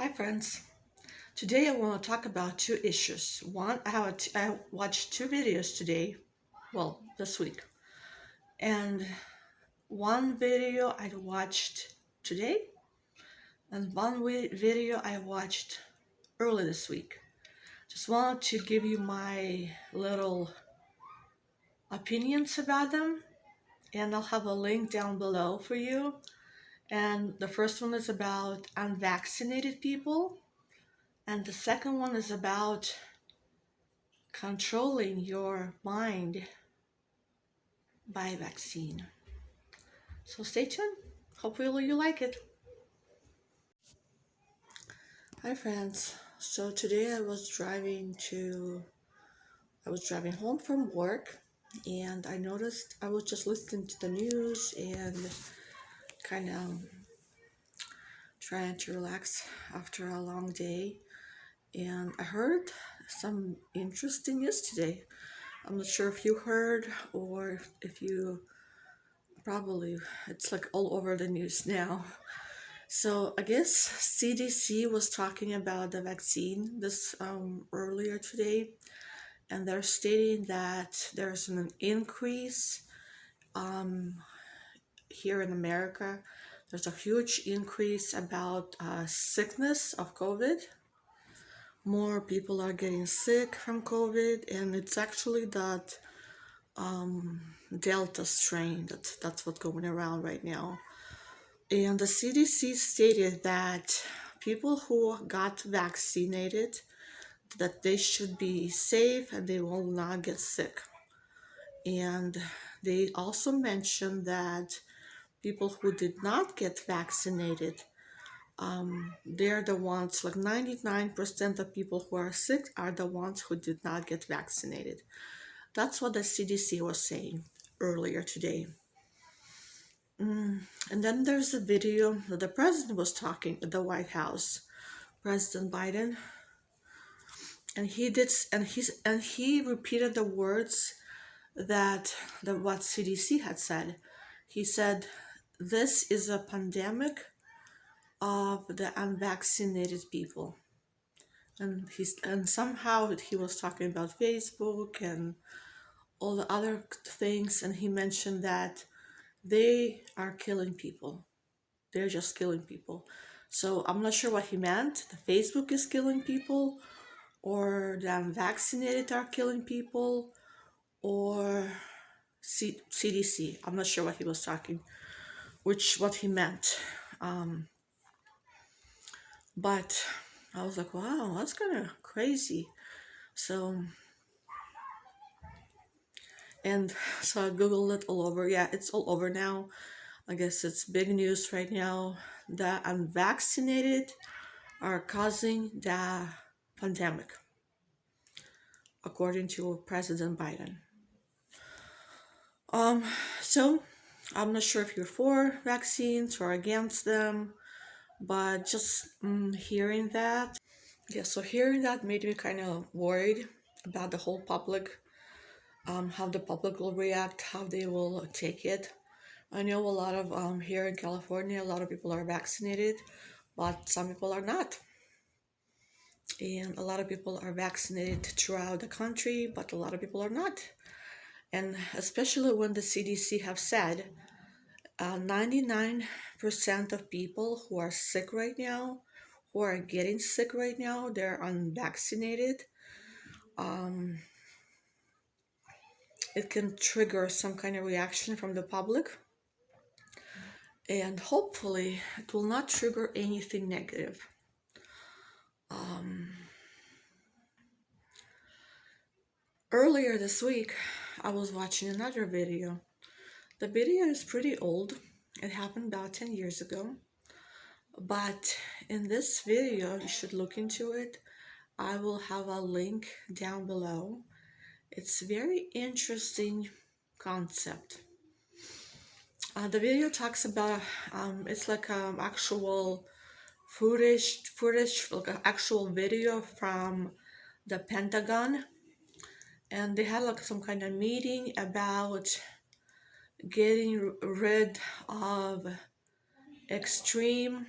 Hi friends. Today I want to talk about two issues. One, I watched two videos today, well, this week. And one video I watched today and video I watched early this week. Just wanted to give you my little opinions about them, and I'll have a link down below for you. And the first one is about unvaccinated people, and the second one is about controlling your mind by vaccine. So stay tuned. Hopefully you like it. Hi friends. So today I was driving home from work, and I noticed I was just listening to the news and kind of trying to relax after a long day, and I heard some interesting news today. I'm not sure if you heard or if you probably, it's like all over the news now. So I guess CDC was talking about the vaccine this earlier today, and they're stating that there's an increase um, here in America. There's a huge increase about sickness of COVID. More people are getting sick from COVID, and it's actually that Delta strain that's what's going around right now. And the CDC stated that people who got vaccinated, that they should be safe and they will not get sick. And they also mentioned that people who did not get vaccinated, they're the ones, like 99% of people who are sick are the ones who did not get vaccinated. That's what the CDC was saying earlier today. And then there's a video that the president was talking at the White House, President Biden, and he repeated the words that what CDC had said. He said, "This is a pandemic of the unvaccinated people," and somehow he was talking about Facebook and all the other things, and he mentioned that they are killing people. They're just killing people. So I'm not sure what he meant. The Facebook is killing people, or the unvaccinated are killing people, or CDC. I'm not sure what he was talking, what he meant. But I was like, wow, that's kind of crazy. So, and so I Googled it all over. Yeah, it's all over now. I guess it's big news right now. The unvaccinated are causing the pandemic, according to President Biden. Um, so I'm not sure if you're for vaccines or against them, but just hearing that, yeah, so hearing that made me kind of worried about the whole public, how the public will react, how they will take it. I know a lot of here in California, a lot of people are vaccinated, but some people are not. And a lot of people are vaccinated throughout the country, but a lot of people are not. And especially when the CDC have said 99% of people who are sick right now, who are getting sick right now, they're unvaccinated. It can trigger some kind of reaction from the public, and hopefully it will not trigger anything negative. Earlier this week, I was watching another video. The video is pretty old. It happened about 10 years ago. But in this video, you should look into it. I will have a link down below. It's very interesting concept. The video talks about, it's like actual footage, like an actual video from the Pentagon. And they had like some kind of meeting about getting rid of extreme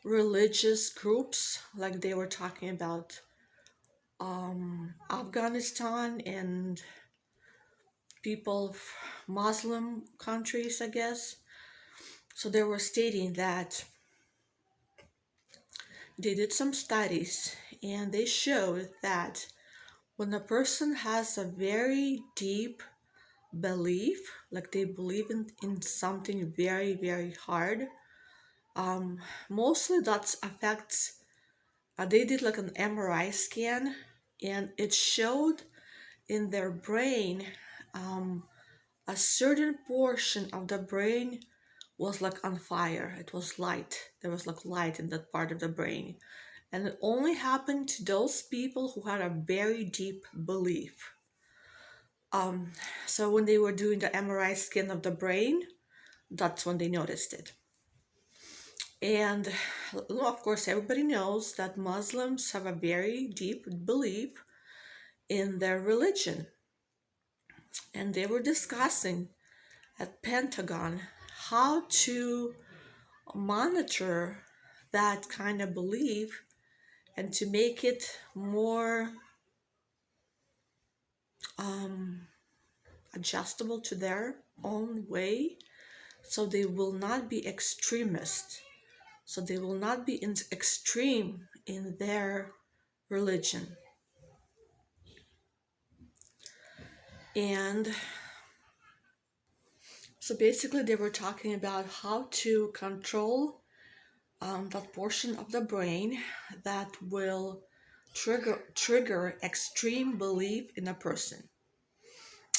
religious groups, like they were talking about Afghanistan and people of Muslim countries, I guess. So they were stating that they did some studies and they showed that when a person has a very deep belief, like they believe in something very, very hard, um, mostly that affects, they did like an MRI scan and it showed in their brain um, a certain portion of the brain was like on fire. It was light. There was like light in that part of the brain. And it only happened to those people who had a very deep belief. Um, so when they were doing the MRI scan of the brain, that's when they noticed it. And of course, everybody knows that Muslims have a very deep belief in their religion. And they were discussing at Pentagon how to monitor that kind of belief and to make it more um, adjustable to their own way, so they will not be extremist, so they will not be in extreme in their religion. And so basically they were talking about how to control that portion of the brain that will trigger extreme belief in a person.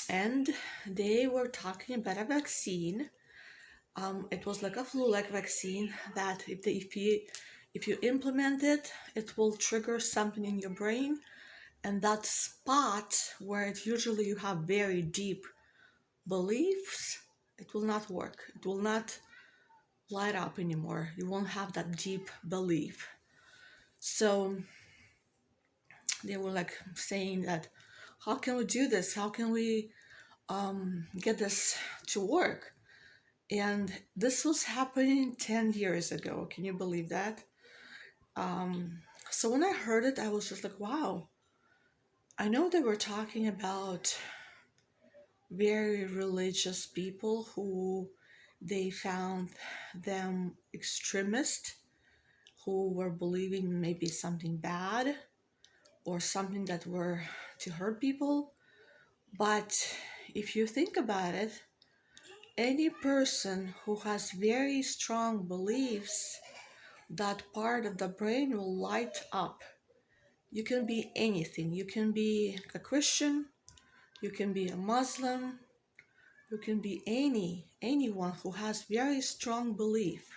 And they were talking about a vaccine. It was like a flu-like vaccine that if you implement it, it will trigger something in your brain, and that spot where it usually you have very deep beliefs, it will not work. It will not light up anymore. You won't have that deep belief. So they were like saying that, how can we do this? How can we get this to work? And this was happening 10 years ago. Can you believe that? So when I heard it, I was just like, wow. I know they were talking about very religious people who they found them extremist, who were believing maybe something bad or something that were to hurt people. But if you think about it, any person who has very strong beliefs, that part of the brain will light up. You can be anything. You can be a Christian, you can be a Muslim, you can be anyone who has very strong belief.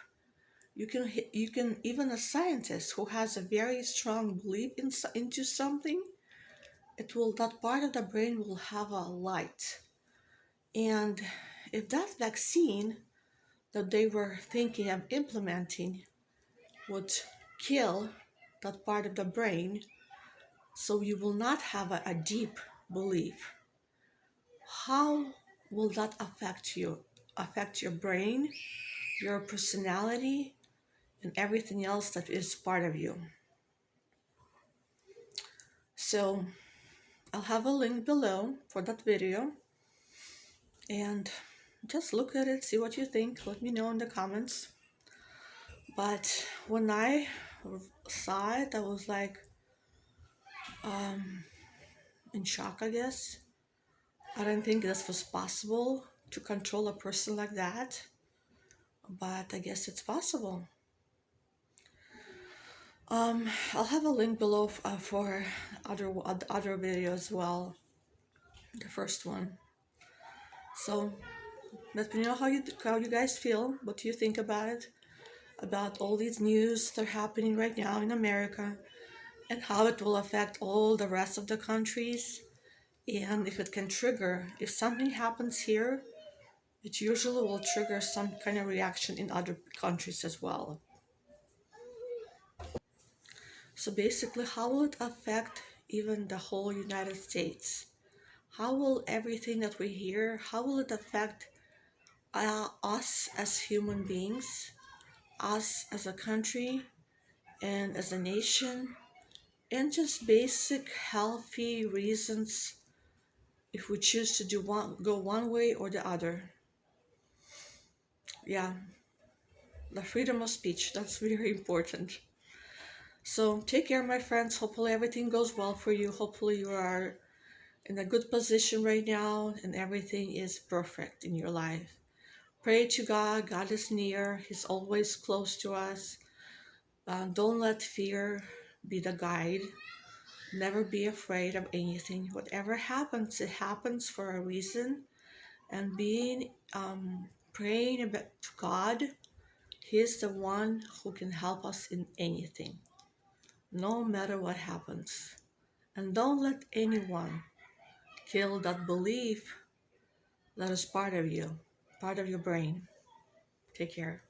You can even a scientist who has a very strong belief into something, it will that part of the brain will have a light. And if that vaccine that they were thinking of implementing would kill that part of the brain, so you will not have a deep belief, how will that affect you? Affect your brain, your personality, and everything else that is part of you. So I'll have a link below for that video, and just look at it, see what you think, let me know in the comments. But when I saw it, I was like in shock, I guess. I didn't think this was possible to control a person like that, but I guess it's possible. I'll have a link below for other video as well, the first one. So let me know how you guys feel, what you think about it, about all these news that are happening right now in America, and how it will affect all the rest of the countries, and if it can trigger, if something happens here, it usually will trigger some kind of reaction in other countries as well. So basically, how will it affect even the whole United States? How will everything that we hear, how will it affect us as human beings, us as a country, and as a nation, and just basic healthy reasons if we choose to go one way or the other. Yeah, the freedom of speech, that's very important. So take care, my friends. Hopefully everything goes well for you. Hopefully you are in a good position right now and everything is perfect in your life. Pray to God. God is near. He's always close to us. Don't let fear be the guide. Never be afraid of anything. Whatever happens, it happens for a reason. And praying about to God, He's the one who can help us in anything, no matter what happens. And don't let anyone kill that belief that is part of you, part of your brain. Take care.